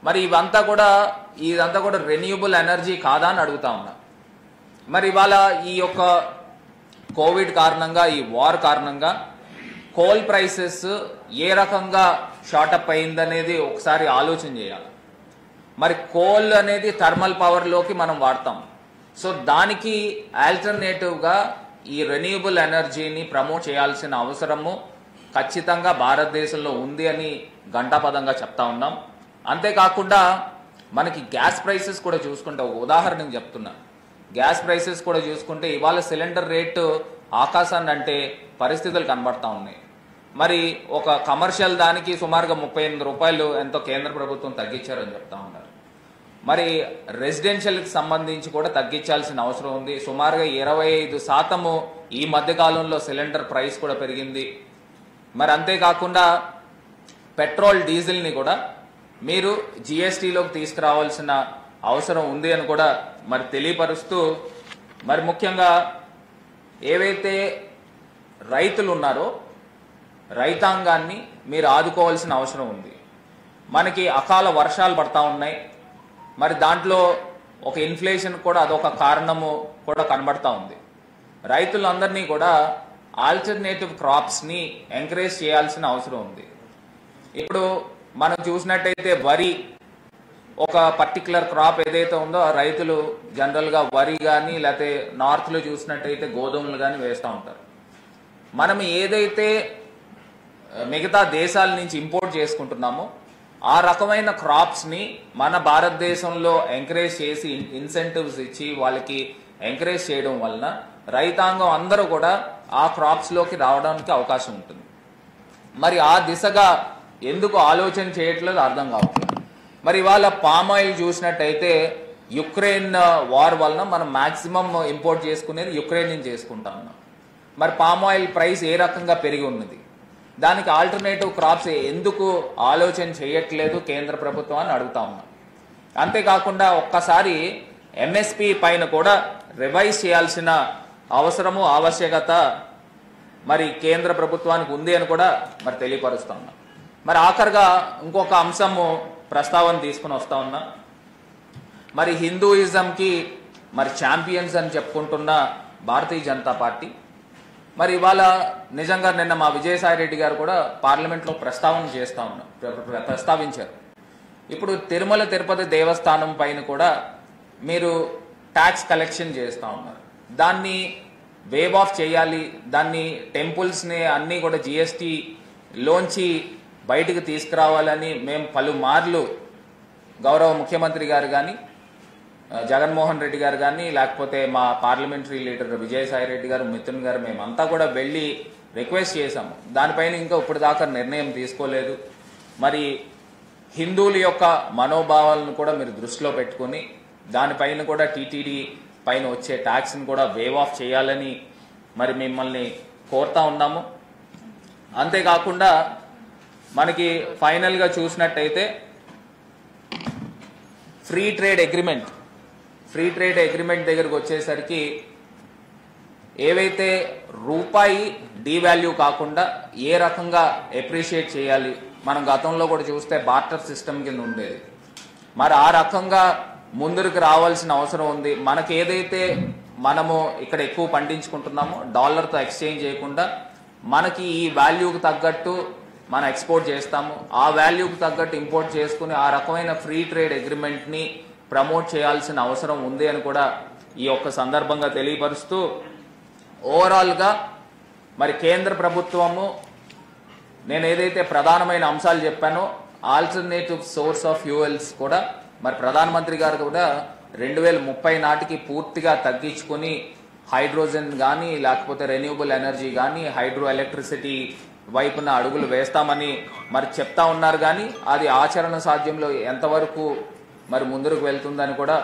మరి ఇదంతా కూడా రెన్యూబుల్ ఎనర్జీ కాదా అని అడుగుతా ఉన్నా. మరి ఇవాళ ఈ యొక్క కోవిడ్ కారణంగా, ఈ వార్ కారణంగా కోల్ ప్రైసెస్ ఏ రకంగా షార్టప్ అయిందనేది ఒకసారి ఆలోచన చేయాలి. మరి కోల్ అనేది థర్మల్ పవర్లోకి మనం వాడతాం. సో దానికి ఆల్టర్నేటివ్గా ఈ రెన్యూబుల్ ఎనర్జీని ప్రమోట్ చేయాల్సిన అవసరము ఖచ్చితంగా భారతదేశంలో ఉంది అని ఘంటాపదంగా చెప్తా ఉన్నాం. అంతేకాకుండా మనకి గ్యాస్ ప్రైసెస్ కూడా చూసుకుంటే, ఒక ఉదాహరణకు చెప్తున్నా, గ్యాస్ ప్రైసెస్ కూడా చూసుకుంటే ఇవాళ సిలిండర్ రేటు ఆకాశాన్ని అంటే పరిస్థితులు కనబడతా ఉన్నాయి. మరి ఒక కమర్షియల్ దానికి సుమారుగా 38 రూపాయలు ఎంతో కేంద్ర ప్రభుత్వం తగ్గించారని చెప్తా ఉన్నారు. మరి రెసిడెన్షియల్కి సంబంధించి కూడా తగ్గించాల్సిన అవసరం ఉంది. సుమారుగా 25% ఈ మధ్యకాలంలో సిలిండర్ ప్రైస్ కూడా పెరిగింది. మరి అంతేకాకుండా పెట్రోల్ డీజిల్ని కూడా మీరు జిఎస్టీలోకి తీసుకురావాల్సిన అవసరం ఉంది అని కూడా మరి తెలియపరుస్తూ, మరి ముఖ్యంగా ఏవైతే రైతులు ఉన్నారో రైతాంగాన్ని మీరు ఆదుకోవాల్సిన అవసరం ఉంది. మనకి అకాల వర్షాలు పడతా ఉన్నాయి. మరి దాంట్లో ఒక ఇన్ఫ్లేషన్ కూడా అదొక కారణము కూడా కనబడతా ఉంది. రైతులందరినీ కూడా ఆల్టర్నేటివ్ క్రాప్స్ని ఎంకరేజ్ చేయాల్సిన అవసరం ఉంది. ఇప్పుడు మనం చూసినట్టయితే వరి ఒక పర్టికులర్ క్రాప్ ఏదైతే ఉందో రైతులు జనరల్గా వరి కానీ లేకపోతే నార్త్లో చూసినట్టయితే గోధుమలు కానీ వేస్తూ ఉంటారు. మనం ఏదైతే మిగతా దేశాల నుంచి ఇంపోర్ట్ చేసుకుంటున్నామో ఆ రకమైన క్రాప్స్ని మన భారతదేశంలో ఎంకరేజ్ చేసి ఇన్సెంటివ్స్ ఇచ్చి వాళ్ళకి ఎంకరేజ్ చేయడం వలన రైతాంగం అందరూ కూడా ఆ క్రాప్స్లోకి రావడానికి అవకాశం ఉంటుంది. మరి ఆ దిశగా ఎందుకు ఆలోచన చేయట్లేదు అర్థం కావట్లేదు. మరి ఇవాళ పామ్ ఆయిల్ చూసినట్టయితే యుక్రెయిన్ వార్ వలన మనం మ్యాక్సిమం ఇంపోర్ట్ చేసుకునేది యుక్రెయిన్ నుంచి చేసుకుంటా ఉన్నాం. మరి పామ్ ఆయిల్ ప్రైస్ ఏ రకంగా పెరిగి ఉన్నది, దానికి ఆల్టర్నేటివ్ క్రాప్స్ ఎందుకు ఆలోచన చేయట్లేదు కేంద్ర ప్రభుత్వం అని అడుగుతా ఉన్నాం. అంతేకాకుండా ఒక్కసారి ఎంఎస్పి పైన కూడా రివైజ్ చేయాల్సిన అవసరము ఆవశ్యకత మరి కేంద్ర ప్రభుత్వానికి ఉంది అని కూడా మరి తెలియపరుస్తా ఉన్నాం. మరి ఆఖరిగా ఇంకొక అంశము ప్రస్తావన తీసుకుని వస్తా ఉన్నా. మరి హిందూయిజంకి మరి ఛాంపియన్స్ అని చెప్పుకుంటున్న భారతీయ జనతా పార్టీ మరి ఇవాళ నిజంగా నిన్న మా విజయసాయిరెడ్డి గారు కూడా పార్లమెంట్లో ప్రస్తావించారు. ఇప్పుడు తిరుమల తిరుపతి దేవస్థానం పైన కూడా మీరు ట్యాక్స్ కలెక్షన్ చేస్తూ ఉన్నారు. దాన్ని వేవ్ ఆఫ్ చేయాలి, దాన్ని టెంపుల్స్ని అన్నీ కూడా జిఎస్టీలోంచి బయటికి తీసుకురావాలని మేము పలుమార్లు గౌరవ ముఖ్యమంత్రి గారు కానీ జగన్మోహన్ రెడ్డి గారు కానీ లేకపోతే మా పార్లమెంటరీ లీడర్ విజయసాయిరెడ్డి గారు, మిథున్ గారు మేమంతా కూడా వెళ్ళి రిక్వెస్ట్ చేశాము. దానిపైన ఇంకా ఇప్పుడు దాకా నిర్ణయం తీసుకోలేదు. మరి హిందువుల యొక్క మనోభావాలను కూడా మీరు దృష్టిలో పెట్టుకొని దానిపైన కూడా టీటీడీ పైన వచ్చే ట్యాక్స్ని కూడా వేవ్ ఆఫ్ చేయాలని మరి మిమ్మల్ని కోరుతా ఉన్నాము. అంతేకాకుండా మనకి ఫైనల్గా చూసినట్టయితే ఫ్రీ ట్రేడ్ అగ్రిమెంట్ దగ్గరకు వచ్చేసరికి ఏవైతే రూపాయి డీవాల్యూ కాకుండా ఏ రకంగా ఎప్రిషియేట్ చేయాలి, మనం గతంలో కూడా చూస్తే బార్టర్ సిస్టమ్ కింద ఉండేది. మరి ఆ రకంగా ముందుకు రావాల్సిన అవసరం ఉంది. మనకి ఏదైతే మనము ఇక్కడ ఎక్కువ పండించుకుంటున్నామో డాలర్తో ఎక్స్చేంజ్ చేయకుండా మనకి ఈ వాల్యూకి తగ్గట్టు మనం ఎక్స్పోర్ట్ చేస్తాము, ఆ వాల్యూకి తగ్గట్టు ఇంపోర్ట్ చేసుకుని ఆ రకమైన ఫ్రీ ట్రేడ్ అగ్రిమెంట్ని ప్రమోట్ చేయాల్సిన అవసరం ఉంది అని కూడా ఈ యొక్క సందర్భంగా తెలియపరుస్తూ, ఓవరాల్గా మరి కేంద్ర ప్రభుత్వము నేను ఏదైతే ప్రధానమైన అంశాలు చెప్పానో ఆల్టర్నేటివ్ సోర్స్ ఆఫ్ ఫ్యూయల్స్ కూడా మరి ప్రధానమంత్రి గారు కూడా 2030 నాటికి పూర్తిగా తగ్గించుకొని హైడ్రోజన్ కానీ లేకపోతే రెన్యూబుల్ ఎనర్జీ కానీ హైడ్రో ఎలక్ట్రిసిటీ వైపున అడుగులు వేస్తామని మరి చెప్తా ఉన్నారు. కానీ అది ఆచరణ సాధ్యంలో ఎంతవరకు మరి ముందుకు వెళ్తుందని కూడా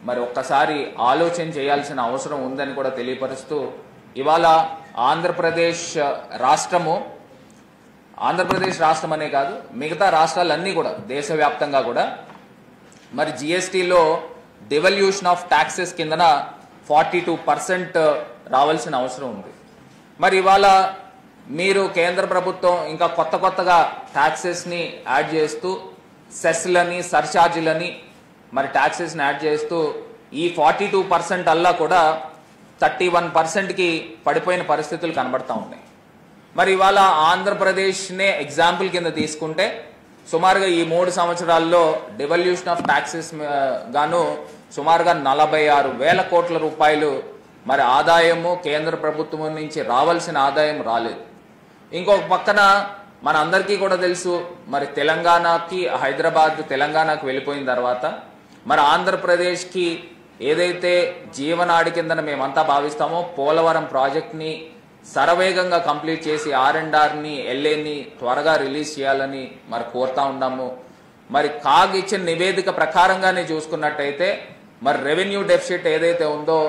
మరి ఒక్కసారి ఆలోచన చేయాల్సిన అవసరం ఉందని కూడా తెలియపరుస్తూ, ఇవాళ ఆంధ్రప్రదేశ్ రాష్ట్రం అనే కాదు మిగతా రాష్ట్రాలన్నీ కూడా దేశవ్యాప్తంగా కూడా మరి జిఎస్టీలో డివల్యూషన్ ఆఫ్ ట్యాక్సెస్ కిందన 42% రావాల్సిన అవసరం ఉంది. మరి ఇవాళ మీరు కేంద్ర ప్రభుత్వం ఇంకా కొత్తగా ట్యాక్సెస్ని యాడ్ చేస్తూ సెస్లని సర్ఛార్జీలని మరి ట్యాక్సెస్ని యాడ్ చేస్తూ ఈ 42% అల్లా కూడా 31%కి పడిపోయిన పరిస్థితులు కనబడతా ఉన్నాయి. మరి ఇవాళ ఆంధ్రప్రదేశ్నే ఎగ్జాంపుల్ కింద తీసుకుంటే సుమారుగా ఈ 3 సంవత్సరాల్లో డివల్యూషన్ ఆఫ్ ట్యాక్సెస్ గాను సుమారుగా 46,000 కోట్ల రూపాయలు మరి ఆదాయము కేంద్ర ప్రభుత్వం నుంచి రావాల్సిన ఆదాయం రాలేదు. ఇంకొక పక్కన మన అందరికీ కూడా తెలుసు మరి తెలంగాణకి హైదరాబాద్ తెలంగాణకు వెళ్ళిపోయిన తర్వాత మరి ఆంధ్రప్రదేశ్కి ఏదైతే జీవనాడి కిందన మేమంతా భావిస్తామో పోలవరం ప్రాజెక్ట్ని శరవేగంగా కంప్లీట్ చేసి R&Rని LAని త్వరగా రిలీజ్ చేయాలని మరి కోరుతా ఉన్నాము. మరి కాగ్ ఇచ్చిన నివేదిక ప్రకారంగానే చూసుకున్నట్టయితే మరి రెవెన్యూ డెఫిసిట్ ఏదైతే ఉందో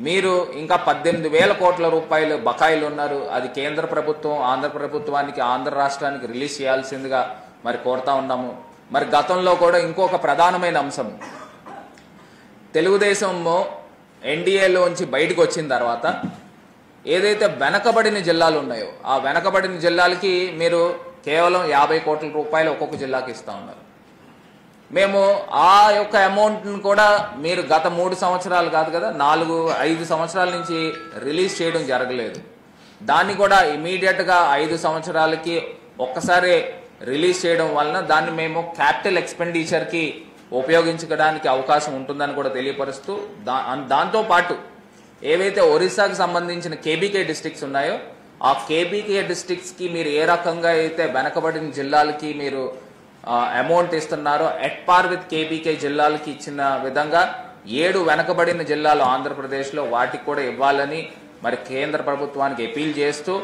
మీరు ఇంకా 18,000 కోట్ల రూపాయలు బకాయిలు ఉన్నారు. అది కేంద్ర ప్రభుత్వం ఆంధ్ర ప్రభుత్వానికి ఆంధ్ర రాష్ట్రానికి రిలీజ్ చేయాల్సిందిగా మరి కోరుతా ఉన్నాము. మరి గతంలో కూడా ఇంకొక ప్రధానమైన అంశం తెలుగుదేశం ఎన్డీఏలోంచి బయటకు వచ్చిన తర్వాత ఏదైతే వెనకబడిన జిల్లాలు ఉన్నాయో ఆ వెనకబడిన జిల్లాలకి మీరు కేవలం 50 కోట్ల రూపాయలు ఒక్కొక్క జిల్లాకి ఇస్తా ఉన్నారు. మేము ఆ యొక్క అమౌంట్ను కూడా మీరు గత 3 సంవత్సరాలు కాదు కదా 4-5 సంవత్సరాల నుంచి రిలీజ్ చేయడం జరగలేదు. దాన్ని కూడా ఇమీడియట్గా 5 సంవత్సరాలకి ఒక్కసారి రిలీజ్ చేయడం వలన దాన్ని మేము క్యాపిటల్ ఎక్స్పెండిచర్కి ఉపయోగించడానికి అవకాశం ఉంటుందని కూడా తెలియపరుస్తూ దాంతోపాటు ఏవైతే ఒరిస్సాకి సంబంధించిన కేబీకే డిస్ట్రిక్ట్స్ ఉన్నాయో ఆ కేబీకే డిస్ట్రిక్ట్స్కి మీరు ఏ రకంగా అయితే వెనకబడిన జిల్లాలకి మీరు అమౌంట్ ఇస్తున్నారో ఎట్ పార్ విత్ కేబీకే జిల్లాలకి ఇచ్చిన విధంగా 7 వెనకబడిన జిల్లాలు ఆంధ్రప్రదేశ్లో వాటికి కూడా ఇవ్వాలని మరి కేంద్ర ప్రభుత్వానికి అపీల్ చేస్తూ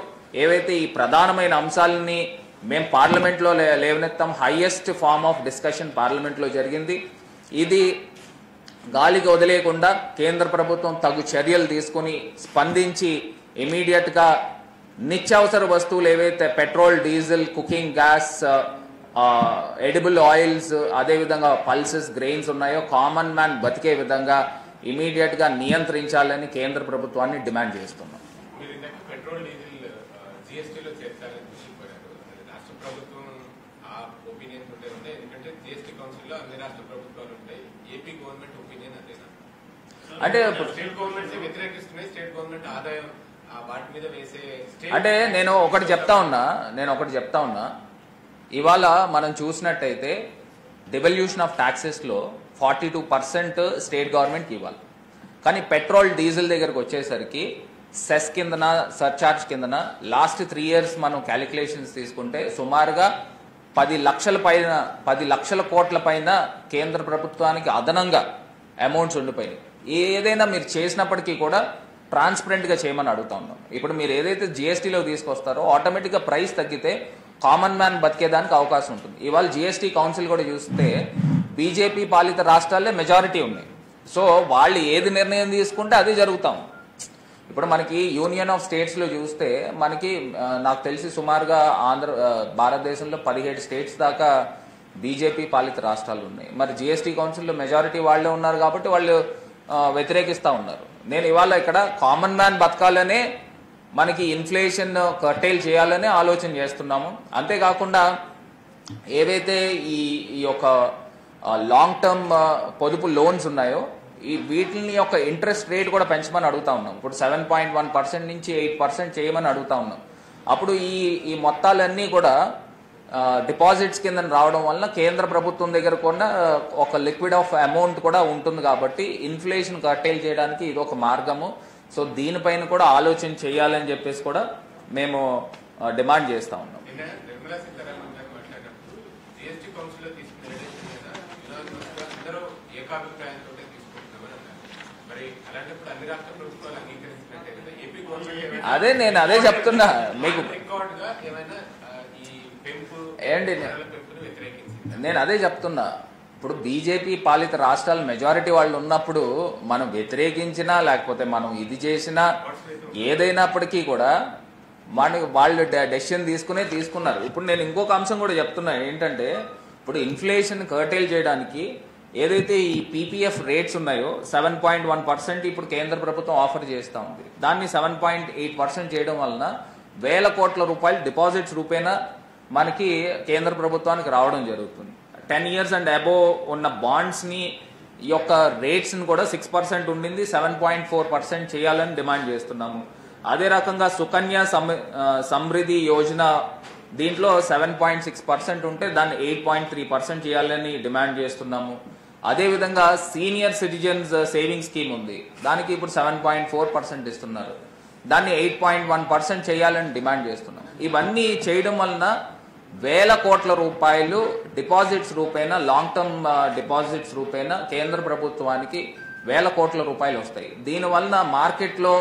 ఏవైతే ఈ ప్రధానమైన అంశాలని మేము పార్లమెంట్లో లేవనెత్తాం. హైయెస్ట్ ఫార్మ్ ఆఫ్ డిస్కషన్ పార్లమెంట్లో జరిగింది. ఇది గాలికి వదిలేయకుండా కేంద్ర ప్రభుత్వం తగు చర్యలు తీసుకుని స్పందించి ఇమీడియట్గా నిత్యావసర వస్తువులు ఏవైతే petrol diesel cooking gas edible oils అదేవిధంగా పల్సెస్ గ్రెయిన్స్ ఉన్నాయో కామన్ మ్యాన్ బతికే విధంగా ఇమీడియట్గా నియంత్రించాలని కేంద్ర ప్రభుత్వాన్ని డిమాండ్ చేస్తున్నాం. అంటే నేను ఒకటి చెప్తా ఉన్నా ఇవాళ మనం చూసినట్టయితే డివల్యూషన్ ఆఫ్ ట్యాక్సెస్లో 42% స్టేట్ గవర్నమెంట్కి ఇవ్వాలి. కానీ పెట్రోల్ డీజిల్ దగ్గరకు వచ్చేసరికి సెస్ కిందన సర్చార్జ్ కిందన లాస్ట్ 3 years మనం క్యాలిక్యులేషన్స్ తీసుకుంటే సుమారుగా 10 లక్షల కోట్ల పైన కేంద్ర ప్రభుత్వానికి అదనంగా అమౌంట్స్ ఉండిపోయినాయి. ఏదైనా మీరు చేసినప్పటికీ కూడా ట్రాన్స్పరెంట్గా చేయమని అడుగుతా ఉన్నాం. ఇప్పుడు మీరు ఏదైతే జిఎస్టీలో తీసుకొస్తారో ఆటోమేటిక్గా ప్రైస్ తగ్గితే కామన్ మ్యాన్ బతికేదానికి అవకాశం ఉంటుంది. ఇవాళ జిఎస్టీ కౌన్సిల్ కూడా చూస్తే బీజేపీ పాలిత రాష్ట్రాలే మెజారిటీ ఉన్నాయి. సో వాళ్ళు ఏది నిర్ణయం తీసుకుంటే అదే జరుగుతాం. ఇప్పుడు మనకి యూనియన్ ఆఫ్ స్టేట్స్లో చూస్తే మనకి నాకు తెలిసి సుమారుగా భారతదేశంలో 17 స్టేట్స్ దాకా బీజేపీ పాలిత రాష్ట్రాలు ఉన్నాయి. మరి జిఎస్టీ కౌన్సిల్లో మెజారిటీ వాళ్ళే ఉన్నారు కాబట్టి వాళ్ళు వ్యతిరేకిస్తూ ఉన్నారు. నేను ఇవాళ ఇక్కడ కామన్ మ్యాన్ బతకాలనే మనకి ఇన్ఫ్లేషన్ కర్టైల్ చేయాలనే ఆలోచన చేస్తున్నాము. అంతేకాకుండా ఏవైతే ఈ యొక్క లాంగ్ టర్మ్ పొదుపు లోన్స్ ఉన్నాయో వీటిని యొక్క ఇంట్రెస్ట్ రేట్ కూడా పెంచమని అడుగుతా ఉన్నాం. ఇప్పుడు 7.1% నుంచి 8% చేయమని అడుగుతా ఉన్నాం. అప్పుడు ఈ మొత్తాలన్నీ కూడా డిపాజిట్స్ కింద రావడం వల్ల కేంద్ర ప్రభుత్వం దగ్గర కూడా ఒక లిక్విడ్ ఆఫ్ అమౌంట్ కూడా ఉంటుంది కాబట్టి ఇన్ఫ్లేషన్ కర్టైల్ చేయడానికి ఇది ఒక మార్గము. సో దీనిపైన కూడా ఆలోచన చేయాలని చెప్పేసి కూడా మేము డిమాండ్ చేస్తా ఉన్నాం. అదే నేను అదే చెప్తున్నా మీకు ఏంటి నేను అదే చెప్తున్నా. ఇప్పుడు బీజేపీ పాలిత రాష్ట్రాలు మెజారిటీ వాళ్ళు ఉన్నప్పుడు మనం వ్యతిరేకించినా లేకపోతే మనం ఇది చేసినా ఏదైనప్పటికీ కూడా వాళ్ళు డెసిషన్ తీసుకున్నారు. ఇప్పుడు నేను ఇంకొక అంశం కూడా చెప్తున్నా ఏంటంటే ఇప్పుడు ఇన్ఫ్లేషన్ కర్టైల్ చేయడానికి ఏదైతే ఈ పీపీఎఫ్ రేట్స్ ఉన్నాయో 7.1% ఇప్పుడు కేంద్ర ప్రభుత్వం ఆఫర్ చేస్తూ ఉంది. దాన్ని 7.8% చేయడం వలన 1000 కోట్ల రూపాయలు డిపాజిట్స్ రూపేణా మనకి కేంద్ర ప్రభుత్వానికి రావడం జరుగుతుంది. 10 years అండ్ అబోవ్ ఉన్న బాండ్స్ని ఈ యొక్క రేట్స్ని కూడా 6% ఉండింది 7.4% చేయాలని డిమాండ్ చేస్తున్నాము. అదే రకంగా సుకన్య సమృద్ధి యోజన దీంట్లో 7.6% ఉంటే దాన్ని 8.3% చేయాలని డిమాండ్ చేస్తున్నాము. అదేవిధంగా సీనియర్ సిటిజన్స్ సేవింగ్ స్కీమ్ ఉంది, దానికి ఇప్పుడు 7.4% ఇస్తున్నారు, దాన్ని 8.1% చేయాలని డిమాండ్ చేస్తున్నాం. ఇవన్నీ చేయడం వలన వేల కోట్ల రూపాయలు డిపాజిట్స్ రూపేణా, లాంగ్ టర్మ్ డిపాజిట్స్ రూపేణా కేంద్ర ప్రభుత్వానికి వేల కోట్ల రూపాయలు వస్తాయి. దీనివలన మార్కెట్లో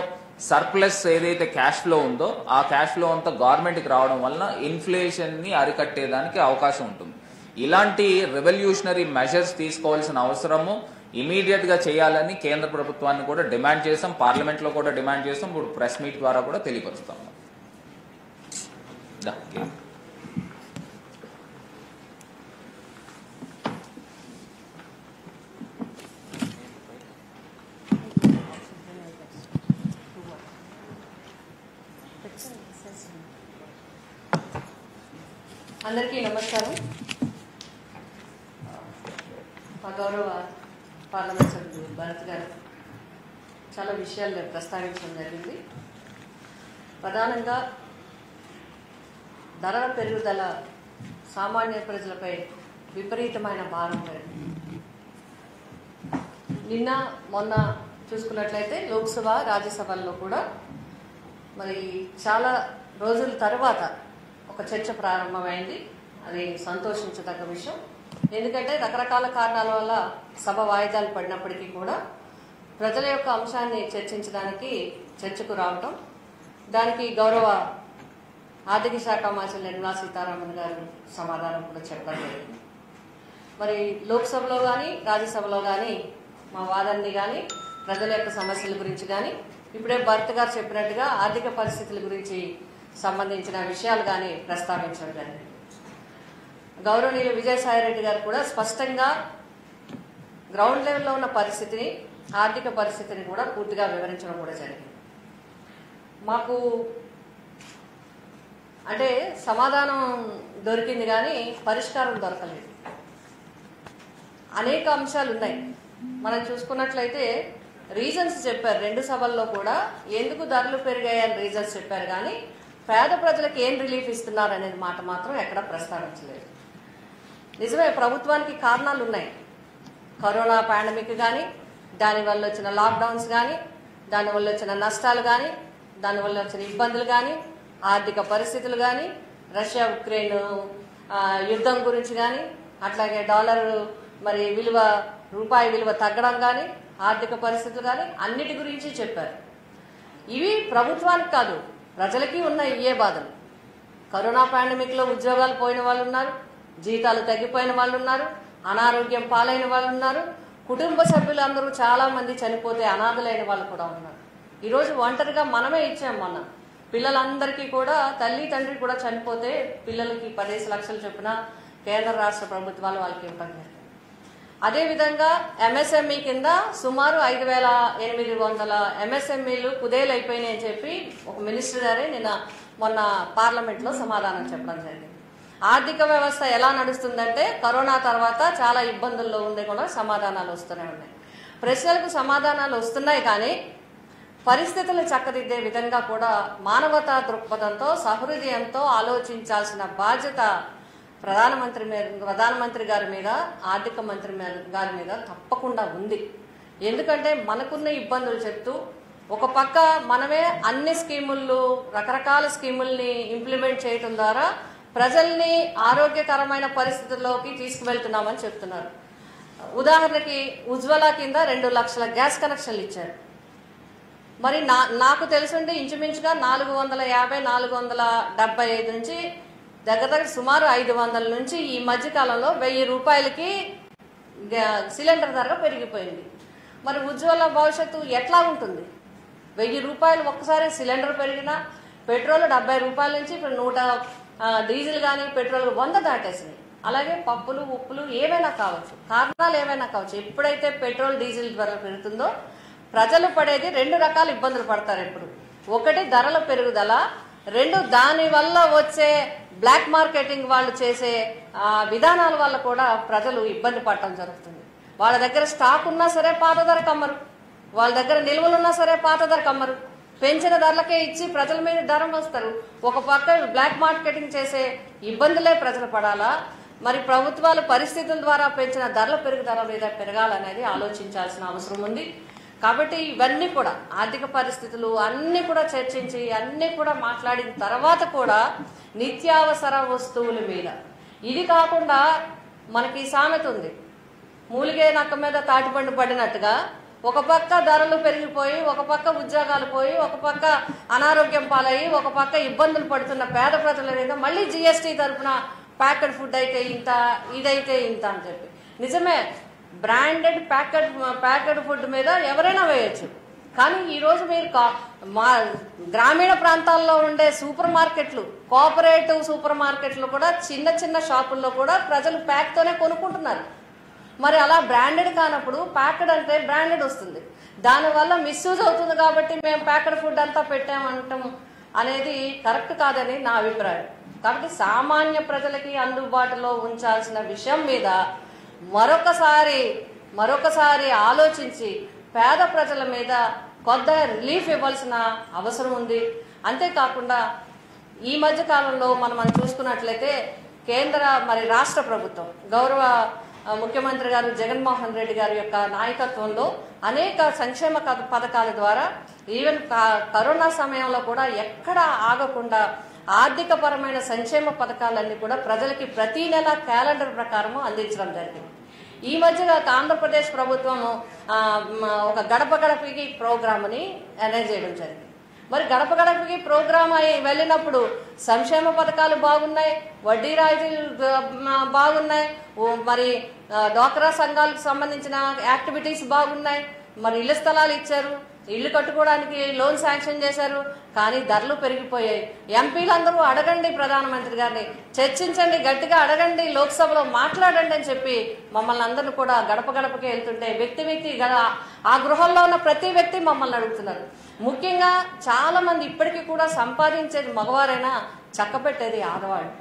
సర్ప్లస్ ఏదైతే క్యాష్ ఫ్లో ఉందో ఆ క్యాష్ ఫ్లో అంతా గవర్నమెంట్కి రావడం వలన ఇన్ఫ్లేషన్ని అరికట్టేదానికి అవకాశం ఉంటుంది. ఇలాంటి రెవల్యూషనరీ మెజర్స్ తీసుకోవాల్సిన అవసరము ఇమీడియట్ గా చేయాలని కేంద్ర ప్రభుత్వాన్ని కూడా డిమాండ్ చేసాం, పార్లమెంట్ లో కూడా డిమాండ్ చేసాం, ఇప్పుడు ప్రెస్ మీట్ ద్వారా కూడా తెలియపరుస్తాం. అందరికీ నమస్కారం. మా గౌరవ పార్లమెంట్ సభ్యులు భరత్ గారు చాలా విషయాలు ప్రస్తావించడం జరిగింది. ప్రధానంగా ధరల పెరుగుదల సామాన్య ప్రజలపై విపరీతమైన భారం పడింది. నిన్న మొన్న చూసుకున్నట్లయితే లోక్సభ రాజ్యసభల్లో కూడా మరి చాలా రోజుల తర్వాత ఒక చర్చ ప్రారంభమైంది. అది సంతోషించదగ్గ విషయం. ఎందుకంటే రకరకాల కారణాల వల్ల సభ వాయిదాలు పడినప్పటికీ కూడా ప్రజల యొక్క అంశాన్ని చర్చించడానికి చర్చకు రావటం, దానికి గౌరవ ఆర్థిక శాఖ మంత్రి నిర్మలా సీతారామన్ గారు సమాధానం కూడా చెప్పడం జరిగింది. మరి లోక్సభలో కానీ రాజ్యసభలో కానీ మా వాదనని కానీ ప్రజల యొక్క సమస్యల గురించి కానీ ఇప్పుడే భరత్ గారు చెప్పినట్టుగా ఆర్థిక పరిస్థితుల గురించి సంబంధించిన విషయాలు కానీ ప్రస్తావించడం జరిగింది. గౌరవనీయులు విజయసాయిరెడ్డి గారు కూడా స్పష్టంగా గ్రౌండ్ లెవెల్లో ఉన్న పరిస్థితిని, ఆర్థిక పరిస్థితిని కూడా పూర్తిగా వివరించడం కూడా జరిగింది. మాకు అంటే సమాధానం దొరికింది కానీ పరిష్కారం దొరకలేదు. అనేక అంశాలు ఉన్నాయి. మనం చూసుకున్నట్లయితే రీజన్స్ చెప్పారు, రెండు సభల్లో కూడా ఎందుకు ధరలు పెరిగాయని రీజన్స్ చెప్పారు, కానీ పేద ప్రజలకు ఏం రిలీఫ్ ఇస్తున్నారు అనేది మాట మాత్రం ఎక్కడ ప్రస్తావించలేదు. నిజమే, ప్రభుత్వానికి కారణాలు ఉన్నాయి. కరోనా పాండమిక్ కానీ, దానివల్ల వచ్చిన లాక్డౌన్స్ కానీ, దానివల్ల వచ్చిన నష్టాలు కానీ, దానివల్ల వచ్చిన ఇబ్బందులు కానీ, ఆర్థిక పరిస్థితులు కానీ, రష్యా ఉక్రెయిన్ యుద్ధం గురించి కానీ, అట్లాగే డాలర్ మరి విలువ, రూపాయి విలువ తగ్గడం కానీ, ఆర్థిక పరిస్థితులు కానీ అన్నిటి గురించి చెప్పారు. ఇవి ప్రభుత్వానికి కాదు, ప్రజలకి ఉన్న ఇవే బాధలు. కరోనా పాండమిక్లో ఉద్యోగాలు పోయిన వాళ్ళు ఉన్నారు, జీతాలు తగ్గిపోయిన వాళ్ళు ఉన్నారు, అనారోగ్యం పాలైన వాళ్ళు ఉన్నారు, కుటుంబ సభ్యులందరూ చాలా మంది చనిపోతే అనాథలైన వాళ్ళు కూడా ఉన్నారు. ఈరోజు ఒంటరిగా మనమే ఇచ్చాం. మొన్న పిల్లలందరికీ కూడా తల్లి తండ్రి కూడా చనిపోతే పిల్లలకి 10 లక్షలు చొప్పున కేంద్ర రాష్ట్ర ప్రభుత్వాలు వాళ్ళకి ఇవ్వడం జరిగింది. అదేవిధంగా ఎంఎస్ఎంఈ కింద సుమారు 5,800 ఎంఎస్ఎంఈలు కుదేలైపోయినాయి అని చెప్పి ఒక మినిస్టర్ గారే నిన్న మొన్న పార్లమెంట్లో సమాధానం చెప్పడం జరిగింది. ఆర్థిక వ్యవస్థ ఎలా నడుస్తుందంటే కరోనా తర్వాత చాలా ఇబ్బందుల్లో ఉండే కూడా సమాధానాలు వస్తూనే ఉన్నాయి. ప్రశ్నలకు సమాధానాలు వస్తున్నాయి, కానీ పరిస్థితులు చక్కదిద్దే విధంగా కూడా మానవతా దృక్పథంతో సహృదయంతో ఆలోచించాల్సిన బాధ్యత ప్రధానమంత్రి గారి మీద, ఆర్థిక మంత్రి గారి మీద తప్పకుండా ఉంది. ఎందుకంటే మనకున్న ఇబ్బందులు చెప్తూ ఒక పక్క మనమే అన్ని స్కీములు, రకరకాల స్కీముల్ని ఇంప్లిమెంట్ చేయడం ద్వారా ప్రజల్ని ఆరోగ్యకరమైన పరిస్థితుల్లోకి తీసుకువెళ్తున్నామని చెప్తున్నారు. ఉదాహరణకి ఉజ్వల కింద 2 లక్షల గ్యాస్ కనెక్షన్లు ఇచ్చారు. మరి నాకు తెలుసుంటే ఇంచుమించుగా 450, 475 నుంచి దగ్గర సుమారు 500 నుంచి ఈ మధ్యకాలంలో 1000 రూపాయలకి సిలిండర్ ధర పెరిగిపోయింది. మరి ఉజ్వల భవిష్యత్తు ఎట్లా ఉంటుంది? 1000 రూపాయలు ఒక్కసారి సిలిండర్ పెరిగినా, పెట్రోల్ 70 రూపాయల నుంచి ఇప్పుడు 100, డీజిల్ కానీ పెట్రోల్ 100 దాటేసినాయి. అలాగే పప్పులు, ఉప్పులు ఏవైనా కావచ్చు, కారణాలు ఏవైనా కావచ్చు. ఎప్పుడైతే పెట్రోల్ డీజిల్ ధర పెరుగుతుందో ప్రజలు పడేది 2 రకాల ఇబ్బందులు పడతారు. ఇప్పుడు ఒకటి ధరల పెరుగుదల, 2 దాని వల్ల వచ్చే బ్లాక్ మార్కెటింగ్ వాళ్ళు చేసే విధానాల వల్ల కూడా ప్రజలు ఇబ్బంది పడటం జరుగుతుంది. వాళ్ళ దగ్గర స్టాక్ ఉన్నా సరే పాత ధరకు అమ్మరు, వాళ్ళ దగ్గర నిల్వలున్నా సరే పాత ధరకు అమ్మరు, పెంచిన ధరలకే ఇచ్చి ప్రజల మీద ధరం వస్తారు. ఒక పక్క బ్లాక్ మార్కెటింగ్ చేసే ఇబ్బందులే ప్రజలు పడాలా, మరి ప్రభుత్వాలు పరిస్థితుల ద్వారా పెంచిన ధరల పెరుగుదల మీద పెరగాలనేది ఆలోచించాల్సిన అవసరం ఉంది. కాబట్టి ఇవన్నీ కూడా ఆర్థిక పరిస్థితులు అన్నీ కూడా చర్చించి అన్నీ కూడా మాట్లాడిన తర్వాత కూడా నిత్యావసర వస్తువుల మీద, ఇది కాకుండా మనకి సామెత ఉంది, మూలిగే నక్క మీద తాటిపండు పడినట్టుగా ఒక పక్క ధరలు పెరిగిపోయి, ఒక పక్క ఉద్యోగాలు పోయి, ఒక పక్క అనారోగ్యం పాలయ్యి, ఒక పక్క ఇబ్బందులు పడుతున్న పేద ప్రజల మీద మళ్ళీ జిఎస్టీ తరఫున ప్యాకెట్ ఫుడ్ అయితే ఇంత, ఇదైతే ఇంత అని చెప్పి. నిజమే, బ్రాండెడ్ ప్యాకెట్ ఫుడ్ మీద ఎవరైనా వేయచ్చు. కానీ ఈరోజు మీరు గ్రామీణ ప్రాంతాల్లో ఉండే సూపర్ మార్కెట్లు, కోఆపరేటివ్ సూపర్ మార్కెట్లు కూడా చిన్న చిన్న షాపుల్లో కూడా ప్రజలు ప్యాక్తోనే కొనుక్కుంటున్నారు. మరి అలా బ్రాండెడ్ కానప్పుడు ప్యాకెడ్ అంటే బ్రాండెడ్ వస్తుంది, దానివల్ల మిస్యూజ్ అవుతుంది. కాబట్టి మేము ప్యాకెడ్ ఫుడ్ అంతా పెట్టామంటాం అనేది కరెక్ట్ కాదని నా అభిప్రాయం. కాబట్టి సామాన్య ప్రజలకి అందుబాటులో ఉంచాల్సిన విషయం మీద మరొకసారి ఆలోచించి పేద ప్రజల మీద కొంత రిలీఫ్ ఇవ్వాల్సిన అవసరం ఉంది. అంతేకాకుండా ఈ మధ్య కాలంలో మనం చూసుకున్నట్లయితే కేంద్ర మరి రాష్ట్ర ప్రభుత్వం గౌరవ ముఖ్యమంత్రి గారు జగన్మోహన్ రెడ్డి గారి యొక్క నాయకత్వంలో అనేక సంక్షేమ పథకాల ద్వారా ఈవెన్ కరోనా సమయంలో కూడా ఎక్కడ ఆగకుండా ఆర్థిక పరమైన సంక్షేమ పథకాలన్నీ కూడా ప్రజలకి ప్రతి నెల క్యాలెండర్ ప్రకారం అందించడం జరిగింది. ఈ మధ్యగా ఆంధ్రప్రదేశ్ ప్రభుత్వం ఒక గడప గడపకి ప్రోగ్రామ్ని అరేంజ్ చేయడం జరిగింది. మరి గడప గడపకి ప్రోగ్రామ్ అయి వెళ్ళినప్పుడు సంక్షేమ పథకాలు బాగున్నాయి, వడ్డీ రాయితీలు బాగున్నాయి, మరి డ్వాక్రా సంఘాలకు సంబంధించిన యాక్టివిటీస్ బాగున్నాయి, మరి ఇళ్ల స్థలాలు ఇచ్చారు, ఇళ్లు కట్టుకోవడానికి లోన్ శాంక్షన్ చేశారు. కానీ ధరలు పెరిగిపోయాయి. ఎంపీలందరూ అడగండి, ప్రధానమంత్రి గారిని చర్చించండి, గట్టిగా అడగండి, లోక్సభలో మాట్లాడండి అని చెప్పి మమ్మల్ని అందరినీ కూడా గడప గడపకి వెళ్తుంటే వ్యక్తి ఆ గృహంలో ఉన్న ప్రతి వ్యక్తి మమ్మల్ని అడుగుతున్నారు. ముఖ్యంగా చాలా మంది ఇప్పటికీ కూడా సంపాదించేది మగవారైనా చక్కపెట్టేది ఆడవాళ్ళు.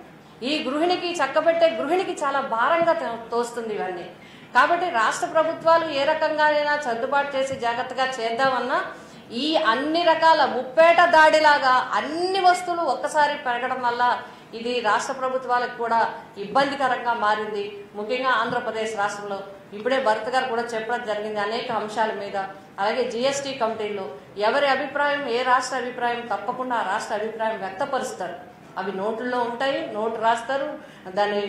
ఈ చక్కబెట్టే గృహిణికి చాలా భారంగా తోస్తుంది ఇవన్నీ. కాబట్టి రాష్ట్ర ప్రభుత్వాలు ఏ రకంగానైనా సర్దుబాటు చేసి జాగ్రత్తగా చేద్దామన్నా ఈ అన్ని రకాల ముప్పేట దాడిలాగా అన్ని వస్తువులు ఒక్కసారి పెరగడం వల్ల ఇది రాష్ట్ర ప్రభుత్వాలకు కూడా ఇబ్బందికరంగా మారింది. ముఖ్యంగా ఆంధ్రప్రదేశ్ రాష్ట్రంలో ఇప్పుడే భరత్ గారు కూడా చెప్పడం జరిగింది అనేక అంశాల మీద. అలాగే జిఎస్టీ కమిటీలో ఎవరి అభిప్రాయం, ఏ రాష్ట్ర అభిప్రాయం తప్పకుండా ఆ రాష్ట్ర అభిప్రాయం వ్యక్తపరుస్తారు. అవి నోట్లలో ఉంటాయి, నోటు రాస్తారు, దాని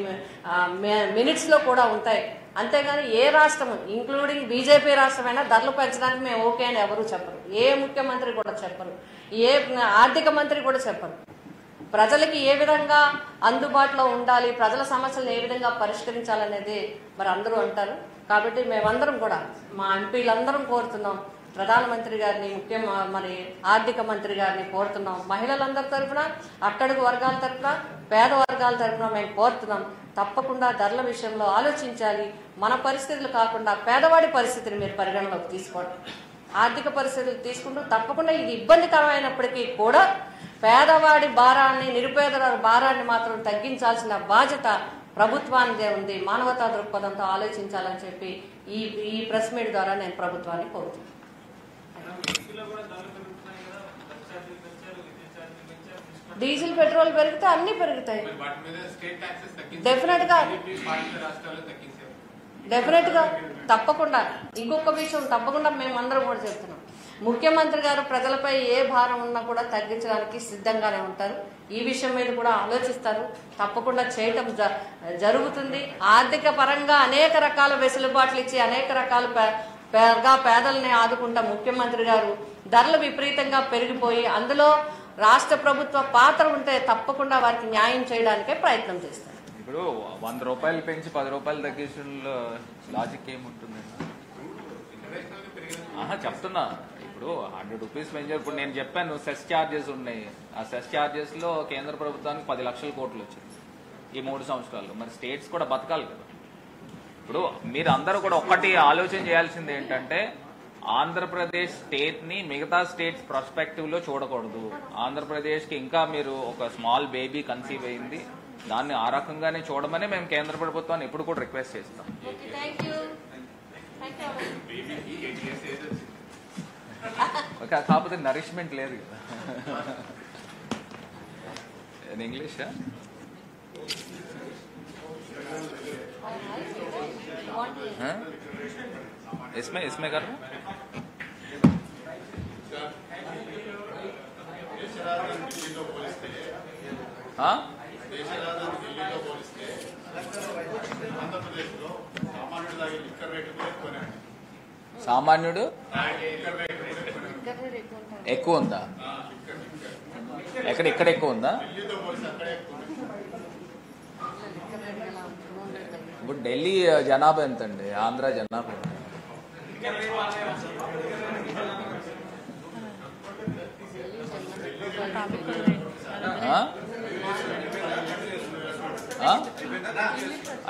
మినిట్స్లో కూడా ఉంటాయి. అంతేగాని ఏ రాష్ట్రం ఇంక్లూడింగ్ బీజేపీ రాష్ట్రమైనా ధరలు పెంచడానికి మేము ఓకే అని ఎవరూ చెప్పరు. ఏ ముఖ్యమంత్రి కూడా చెప్పరు, ఏ ఆర్థిక మంత్రి కూడా చెప్పరు. ప్రజలకి ఏ విధంగా అందుబాటులో ఉండాలి, ప్రజల సమస్యలను ఏ విధంగా పరిష్కరించాలనేది మరి అందరూ అంటారు. కాబట్టి మేమందరం కూడా మా ఎంపీలందరం కోరుతున్నాం, ప్రధానమంత్రి గారిని, మరి ఆర్థిక మంత్రి గారిని కోరుతున్నాం. మహిళలందరి తరఫున, అట్టడుగు వర్గాల తరఫున, పేద వర్గాల తరఫున మేము కోరుతున్నాం. తప్పకుండా ధరల విషయంలో ఆలోచించాలి. మన పరిస్థితులు కాకుండా పేదవాడి పరిస్థితిని మీరు పరిగణలోకి తీసుకోండి. ఆర్థిక పరిస్థితులు తీసుకుంటూ తప్పకుండా ఇది ఇబ్బందికరమైనప్పటికీ కూడా పేదవాడి భారాన్ని, నిరుపేదల భారాన్ని మాత్రం తగ్గించాల్సిన బాధ్యత ప్రభుత్వానిదే ఉంది. మానవతా దృక్పథంతో ఆలోచించాలని చెప్పి ఈ ప్రెస్ మీట్ ద్వారా నేను ప్రభుత్వాన్ని కోరుతున్నాను. డీజిల్ పెట్రోల్ పెరిగితే అన్ని పెరుగుతాయి. డెఫినెట్ గా తప్పకుండా. ఇంకొక విషయం తప్పకుండా మేమందరం కూడా చెప్తున్నాం, ముఖ్యమంత్రి గారు ప్రజలపై ఏ భారం ఉన్నా కూడా తగ్గించడానికి సిద్ధంగానే ఉంటారు. ఈ విషయం మీద కూడా ఆలోచిస్తారు, తప్పకుండా చేయటం జరుగుతుంది. ఆర్థిక పరంగా అనేక రకాల వెసులుబాట్లు ఇచ్చి అనేక రకాల పేదల్ని ఆదుకుంటా ముఖ్యమంత్రి గారు. ధరలు విపరీతంగా పెరిగిపోయి అందులో రాష్ట్ర ప్రభుత్వ పాత్ర ఉంటే తప్పకుండా వారికి న్యాయం చేయడానికే ప్రయత్నం చేస్తారు. ఇప్పుడు 100 రూపాయలు పెంచి 10 రూపాయలు తగ్గించిన లాజిక్ ఏముంటుంది? చెప్తున్నా, ఇప్పుడు 100 రూపీస్ పెంచారు. ఇప్పుడు నేను చెప్పాను సెస్ ఛార్జెస్ ఉన్నాయి. ఆ సెస్ ఛార్జెస్ లో కేంద్ర ప్రభుత్వానికి 10 లక్షల కోట్లు వచ్చింది ఈ 3 సంవత్సరాల్లో. మరి స్టేట్స్ కూడా బతకాలి కదా. ఇప్పుడు మీరు అందరూ కూడా ఒక్కటి ఆలోచన చేయాల్సింది ఏంటంటే, ఆంధ్రప్రదేశ్ స్టేట్ ని మిగతా స్టేట్స్ పర్స్పెక్టివ్ లో చూడకూడదు. ఆంధ్రప్రదేశ్ కి ఇంకా మీరు ఒక స్మాల్ బేబీ కన్సీవ్ అయింది, దాన్ని ఆ రకంగానే చూడమని మేము కేంద్ర ప్రభుత్వాన్ని ఎప్పుడు కూడా రిక్వెస్ట్ చేస్తాం. కాకపోతే నరిష్మెంట్ లేదు కదా. ఇంగ్లీష్ इसमें कर हाँ సామాన్యుడు ఎక్కువ ఉందా? ఇక్కడ ఎక్కువ ఉందా? ఇప్పుడు ఢిల్లీ జనాభా ఎంతండి? ఆంధ్ర జనాభా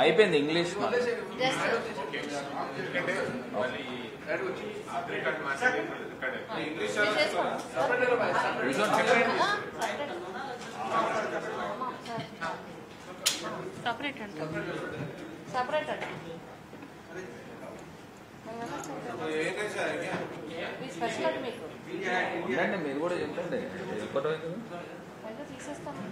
అయిపోయింది ఇంగ్లీష్. ఉండండి, మీరు కూడా చెప్పండి. తీసేస్తాను.